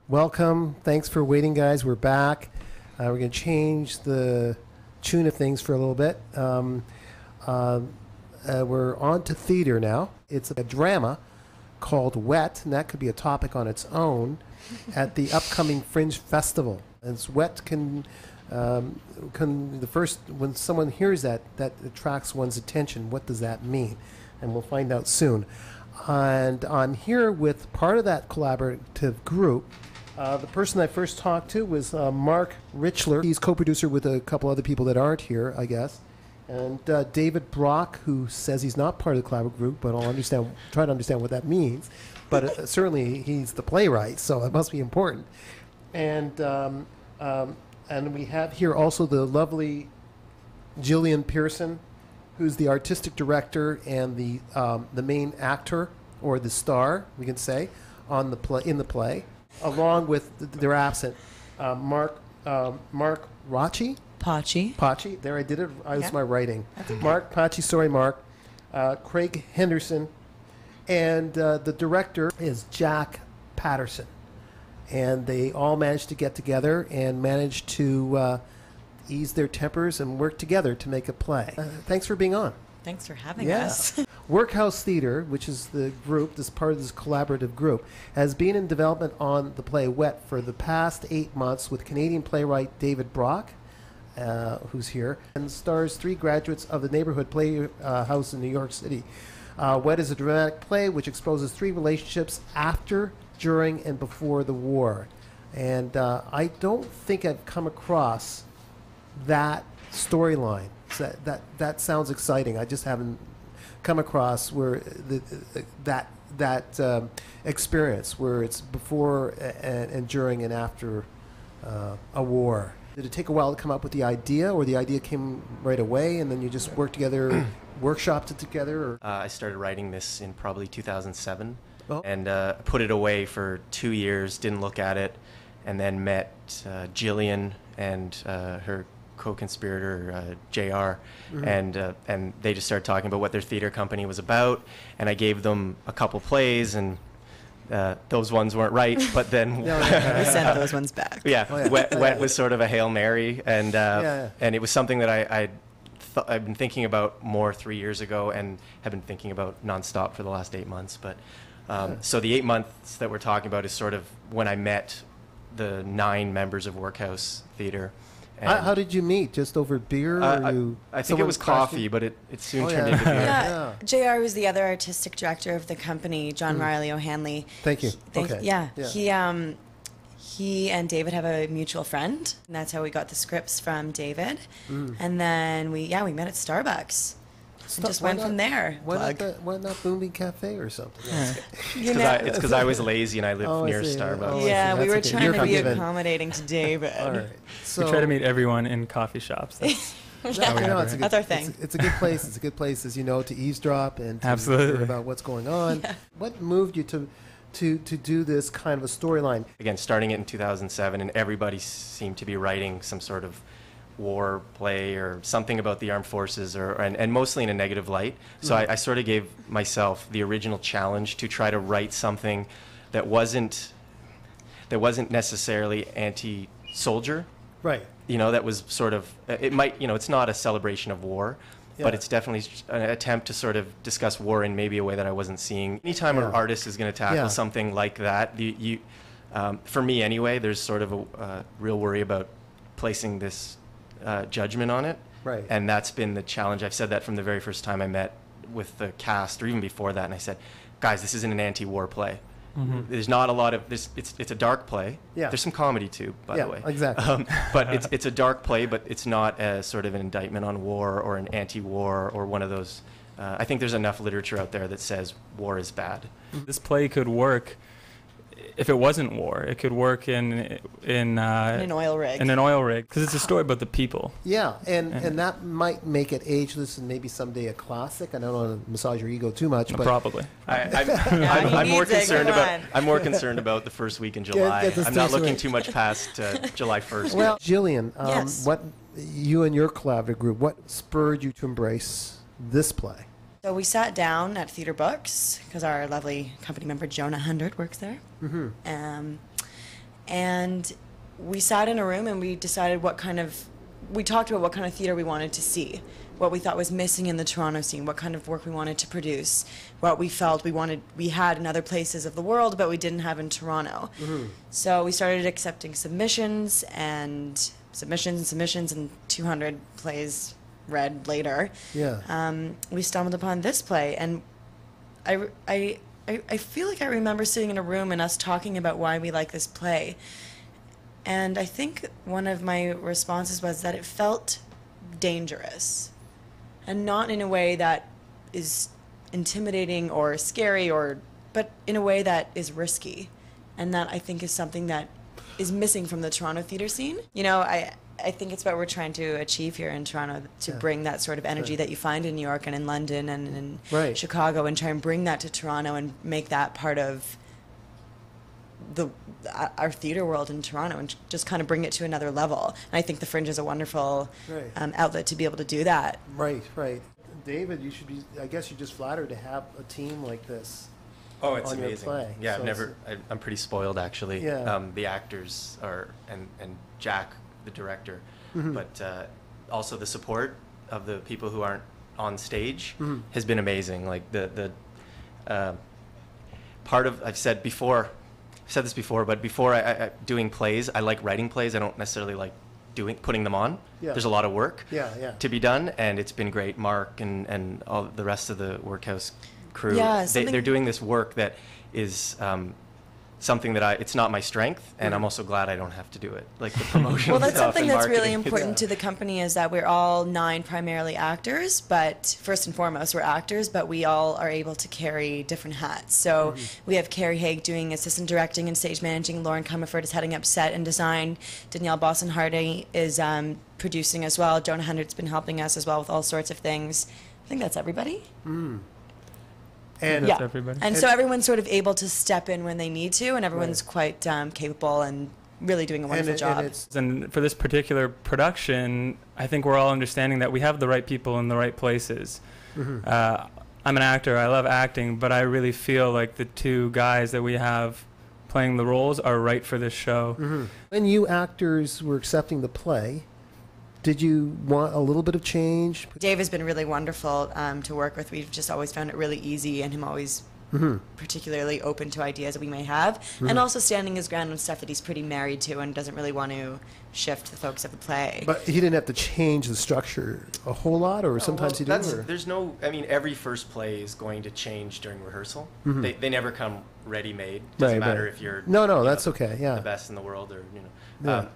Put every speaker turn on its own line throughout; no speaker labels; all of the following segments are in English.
Welcome. Thanks for waiting, guys. We're back. We're going to change the tune of things for a little bit. We're on to theater now. It's a drama called Wet, and that could be a topic on its own at the upcoming Fringe Festival. And it's Wet when someone hears that attracts one's attention. What does that mean? And we'll find out soon. And I'm here with part of that collaborative group. The person I first talked to was Marc Richler. He's co-producer with a couple other people that aren't here, I guess. And David Brock, who says he's not part of the collaborative group, but I'll try to understand what that means. But certainly he's the playwright, so it must be important. And we have here also the lovely Jillian Pearson, who's the artistic director and the main actor, or the star, we can say, in the play. Along with, they're absent, Marc Passe. Passe. There, I did it. I was my writing. Marc Passe. Sorry, Marc. Craig Henderson, and the director is Jack Patterson, and they all managed to get together and managed to ease their tempers and work together to make a play. Thanks for being on.
Thanks for having us.
WORKhouse Theatre, which is the group, this part of this collaborative group, has been in development on the play Wet for the past 8 months with Canadian playwright David Brock, who's here, and stars 3 graduates of the Neighborhood Playhouse in New York City. Wet is a dramatic play which exposes 3 relationships after, during, and before the war. And I don't think I've come across that storyline. So that sounds exciting. I just haven't come across where that experience where it's before and during and after a war. Did it take a while to come up with the idea, or the idea came right away and then you just worked together, workshopped it together? Or?
I started writing this in probably 2007 and put it away for 2 years, didn't look at it, and then met Jillian and her co-conspirator JR, and they just started talking about what their theater company was about, and I gave them a couple plays, and those ones weren't right, but then
we sent those ones back.
Wet was sort of a Hail Mary, and and it was something that I've been thinking about more 3 years ago, and have been thinking about nonstop for the last 8 months. But so the 8 months that we're talking about is sort of when I met the 9 members of WORKhouse Theatre.
How did you meet? Just over beer? Or
I think it was coffee, but it soon turned into beer.
JR was the other artistic director of the company, John Muraille O'Hanley.
Thank you.
He and David have a mutual friend, and that's how we got the scripts from David. And then we met at Starbucks. And just went from there.
Why not Booming Cafe or something?
It's because I was lazy and I lived near Starbucks.
We were trying to be accommodating to David.
All right. So
we try to meet everyone in coffee shops.
That's our thing. It's a good place. It's a good place, as you know, to eavesdrop and to hear about what's going on. Yeah. What moved you to do this kind of a storyline?
Again, starting it in 2007, and everybody seemed to be writing some sort of war play or something about the armed forces, and mostly in a negative light. So I sort of gave myself the original challenge to try to write something that wasn't necessarily anti-soldier.
Right.
That was sort of, it might, it's not a celebration of war, but it's definitely an attempt to sort of discuss war in maybe a way that I wasn't seeing. Anytime an artist is going to tackle something like that, for me anyway, there's sort of a real worry about placing this judgment on it.
Right.
And that's been the challenge. I've said that from the very first time I met with the cast, or even before that, and I said, guys, this isn't an anti-war play. There's not a lot of this. It's a dark play. Yeah. There's some comedy too, by the way.
Exactly.
But it's a dark play, but it's not a sort of an indictment on war or an anti-war or one of those. I think there's enough literature out there that says war is bad.
This play could work if it wasn't war. It could work in
an oil rig.
In an oil rig, because it's a story about the people.
Yeah, and that might make it ageless and maybe someday a classic. I don't want to massage your ego too much, but
probably.
I'm more concerned about the first week in July. I'm not looking too much past July 1st.
Well, Jillian, what you and your collaborative group, what spurred you to embrace this play?
So we sat down at Theatre Books because our lovely company member Jonah Hundred works there. And we sat in a room and we decided we talked about what kind of theater we wanted to see, what we thought was missing in the Toronto scene, what kind of work we wanted to produce, what we felt we had in other places of the world but we didn't have in Toronto. So we started accepting submissions and 200 plays read later. We stumbled upon this play, and I feel like I remember sitting in a room and us talking about why we like this play. And I think one of my responses was that it felt dangerous, and not in a way that is intimidating or scary, but in a way that is risky, and that I think is something that is missing from the Toronto theater scene. You know, I think it's what we're trying to achieve here in Toronto, to bring that sort of energy that you find in New York and in London and in Chicago, and try and bring that to Toronto and make that part of our theater world in Toronto, and just kind of bring it to another level. And I think the Fringe is a wonderful outlet to be able to do that. Right.
David, you should be, I guess you're just flattered to have a team like this.
Oh, it's
on
amazing.
Your play.
Yeah,
so
I'm pretty spoiled, actually.
Yeah.
The actors are, and Jack, the director, but also the support of the people who aren't on stage has been amazing. Like the part of, I've said this before, but before I doing plays, I like writing plays. I don't necessarily like putting them on. There's a lot of work to be done, and it's been great. Marc and all the rest of the WORKhouse crew, they're doing this work that is something that it's not my strength, and I'm also glad I don't have to do it, like the promotion.
Well, that's
stuff
something
and
that's really
marketing.
important to the company, is that we're all 9 primarily actors, but first and foremost we're actors, but we all are able to carry different hats. So we have Carrie Haig doing assistant directing and stage managing, Lauren Comerford is heading up set and design, Danielle Bosson-Hardy is producing as well, Jonah Hendrick's been helping us as well with all sorts of things. I think that's everybody.
And
everybody.
And so everyone's sort of able to step in when they need to, and everyone's quite capable and really doing a wonderful job.
And for this particular production, I think we're all understanding that we have the right people in the right places. I'm an actor, I love acting, but I really feel like the 2 guys that we have playing the roles are right for this show.
When you actors were accepting the play, did you want a little bit of change?
Dave has been really wonderful to work with. We've just always found it really easy, and him always particularly open to ideas that we may have, and also standing his ground on stuff that he's pretty married to and doesn't really want to shift the focus of the play.
But he didn't have to change the structure a whole lot, or sometimes he did?
There's no, I mean, every first play is going to change during rehearsal. They never come ready-made. Doesn't matter if you're
that's okay.
the best in the world, or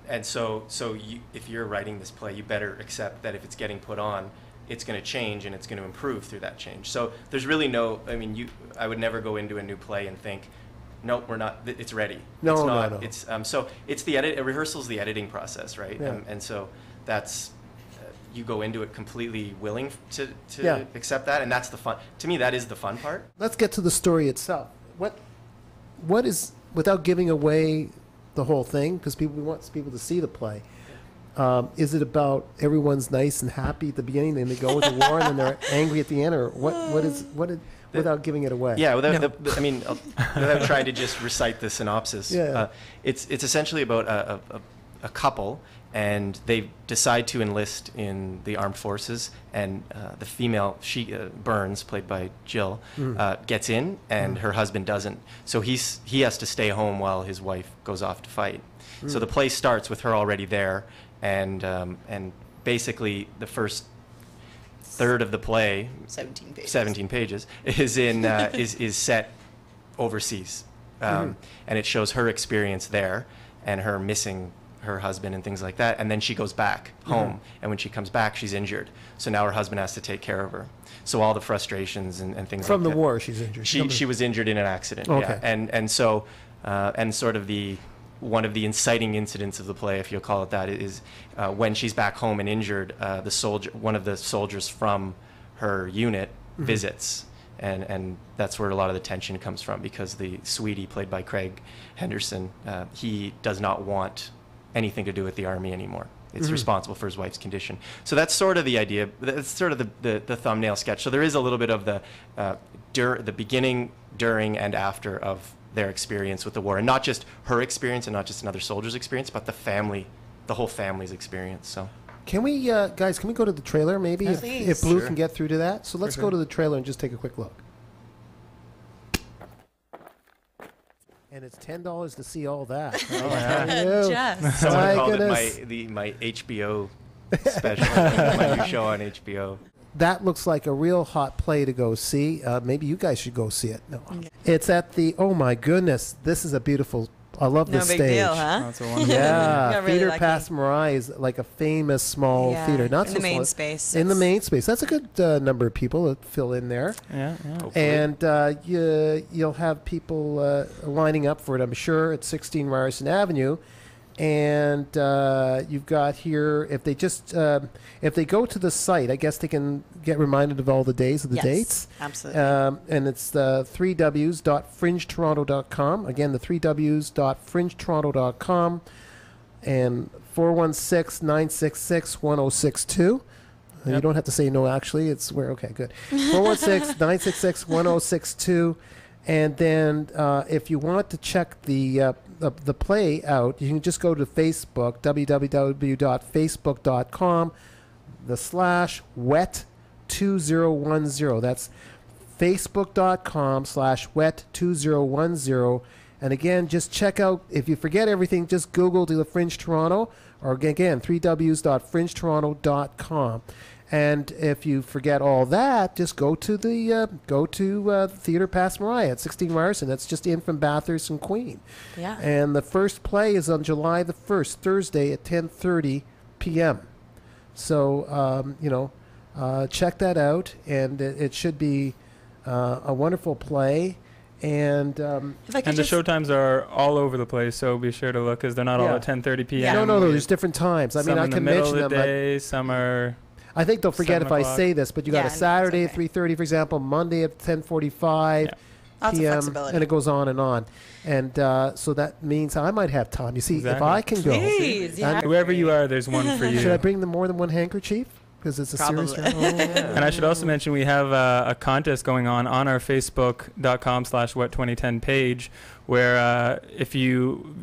and so if you're writing this play, you better accept that if it's getting put on, it's going to change and it's going to improve through that change. So there's really no, I mean, I would never go into a new play and think, nope, we're not, it's ready.
No,
it's not.
No.
It's so it's rehearsal's the editing process, right? And so that's you go into it completely willing to accept that, and that's the fun. To me, that is the fun part.
Let's get to the story itself. What is, without giving away the whole thing, because we want people to see the play. Is it about everyone's nice and happy at the beginning, then they go into war, and then they're angry at the end, or without giving it away?
Yeah, without trying to just recite the synopsis. It's essentially about a couple, and they decide to enlist in the armed forces, and the female, Burns, played by Jill, gets in, and her husband doesn't. So he has to stay home while his wife goes off to fight. So the play starts with her already there, and basically the first third of the play, 17 pages, is in is set overseas, and it shows her experience there and her missing her husband and things like that, and then she goes back home, and when she comes back, she's injured, so now her husband has to take care of her. So all the frustrations and things
from
like
the
that.
war, she's injured.
She was injured in an accident.
Okay.
And so and sort of one of the inciting incidents of the play, if you'll call it that, is when she's back home and injured, one of the soldiers from her unit visits, and that's where a lot of the tension comes from, because the Sweetie, played by Craig Henderson, he does not want anything to do with the army anymore. It's responsible for his wife's condition. So that's sort of the idea. That's sort of the thumbnail sketch. So there is a little bit of the beginning, during, and after of their experience with the war, and not just her experience and not just another soldier's experience, but the whole family's experience. So.
Can we, guys, can we go to the trailer maybe?
Yeah.
If Blue
Sure.
can get through to that. So let's go to the trailer and just take a quick look. And it's $10 to see all that.
Oh, yeah.
Just.
Someone
My
called
goodness.
it my HBO special, my new show on HBO.
That looks like a real hot play to go see. Maybe you guys should go see it. No. It's at the, oh my goodness, this is a beautiful, I love
No
this
big
stage.
deal, huh?
That's a wonderful.
Yeah,
Got really
Theater
lucky.
Passe Muraille is like a famous small
Yeah,
theater. Not
in
so
the main
small.
space.
In the
It's-
main space. That's a good number of people that fill in there.
Yeah.
Hopefully.
And you'll have people lining up for it, I'm sure, at 16 Ryerson Avenue. And you've got here, if they go to the site, I guess they can get reminded of all the days of the
Yes,
dates.
absolutely.
And it's the 3ws.fringetoronto.com. Again, the 3ws.fringetoronto.com. And 416-966-1062. You
Yep.
don't have to say no, actually. It's where, okay, good. 416-966-1062. And then if you want to check the play out, you can just go to Facebook, www.facebook.com/wet2010. That's facebook.com/wet2010. And again, just check out, if you forget everything, just Google the Fringe Toronto, or again, 3ws.fringetoronto.com. And if you forget all that, just go to the Theater Passe Muraille at 16 Ryerson. That's just in from Bathurst and Queen.
Yeah.
And the first play is on July the 1st, Thursday at 10:30 p.m. So check that out, and it should be a wonderful play. And
If I could
And the
just,
showtimes are all over the place, so be sure to look, because they're not all
Yeah.
at 10:30 p.m.
Yeah.
no, there's different times. I
Some
mean, I
in the
can
middle
mention
of the
them.
day, some are.
I think they'll forget
7
if I
o'clock.
say this, but you got
Yeah,
a
no, it's
Saturday at
okay.
3:30, for example, Monday at 10:45
Yeah.
lots of
p.m.,
flexibility.
and it goes on and on. And so that means I might have time. You see, if
Exactly.
I can go,
Please, yeah.
Whoever you are, there's one for you.
should I bring them more than one handkerchief? Because it's a serious.
Probably.
Oh, yeah.
And I should also mention we have a contest going on our facebook.com/wet2010 page, where if you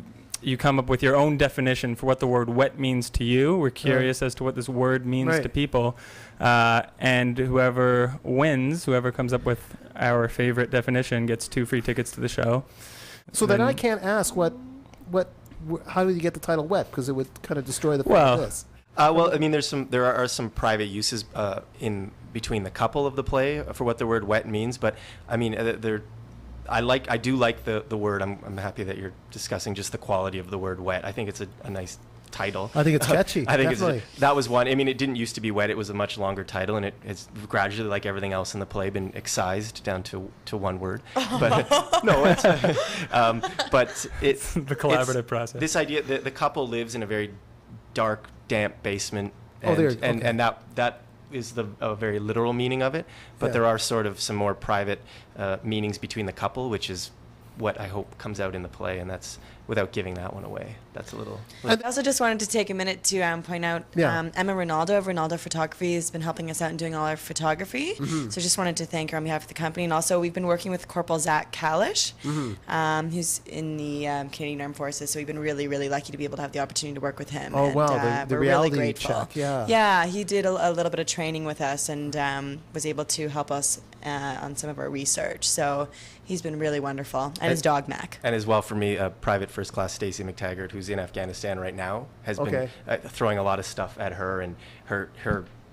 come up with your own definition for what the word wet means to you. We're curious as to what this word means
Right.
to people. And whoever wins, whoever comes up with our favorite definition, gets 2 free tickets to the show.
So then I can't ask how do you get the title wet? Because it would kind of destroy the point
Well,
of this.
Well, I mean, there are some private uses in between the couple of the play for what the word wet means, but I mean, I do like the word. I'm happy that you're discussing just the quality of the word wet. I think it's a nice title.
I think it's catchy.
I think
definitely.
that was one. I mean, it didn't used to be wet. It was a much longer title, and it's gradually, like everything else in the play, been excised down to one word. But no, but it's
the collaborative process.
This idea that the couple lives in a very dark, damp basement,
Oh, there-
and
okay.
that is a very literal meaning of it. But
Yeah.
there are sort of some more private meanings between the couple, which is what I hope comes out in the play, and that's without giving that one away. That's a little.
I also just wanted to take a minute to point out
Yeah.
Emma Ronaldo of Ronaldo Photography has been helping us out and doing all our photography.
Mm-hmm.
So just wanted to thank her on behalf of the company. And also we've been working with Corporal Zach Kalish, who's in the Canadian Armed Forces. So we've been really, really lucky to be able to have the opportunity to work with him.
Oh,
and,
wow, the
we're
reality
really grateful.
check, yeah.
Yeah, he did a little bit of training with us and was able to help us on some of our research. So he's been really wonderful. And his dog, Mac.
And as well for me, Private First Class Stacy McTaggart, who's in Afghanistan right now, has
Okay.
been throwing a lot of stuff at her, and her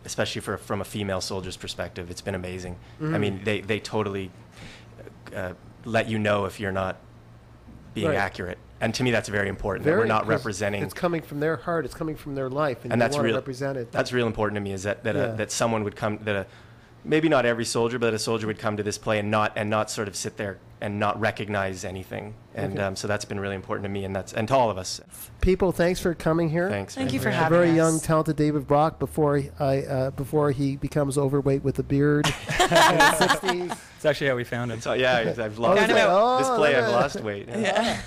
especially from a female soldier's perspective, it's been amazing.
Mm-hmm.
I mean, they totally let you know if you're not being
Right.
accurate. And to me, that's very important. That we're not
'cause
representing.
It's coming from their heart. It's coming from their life, and
And
you
that's
want to
real.
represent it.
That's real important to me. Is that
Yeah.
that someone would come, maybe not every soldier, but a soldier would come to this play and not sort of sit there and not recognize anything. And
Okay.
so that's been really important to me, and to all of us.
People, thanks for coming here.
Thanks.
Thank
man.
you for
A
having
very
us.
young, talented David Brock before he becomes overweight with a beard. In his 60s.
It's actually how we found him.
So yeah, I've lost
Kind of out.
this play.
look
I've
at
lost weight. Yeah.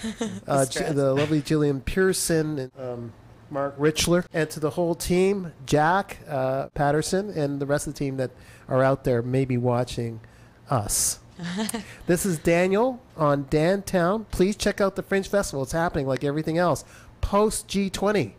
Yeah. Stress.
The lovely Jillian Pearson and Marc Richler, and to the whole team, Jack Patterson, and the rest of the team that are out there maybe watching us. This is Daniel on DanTown. Please check out the Fringe Festival. It's happening like everything else post G20.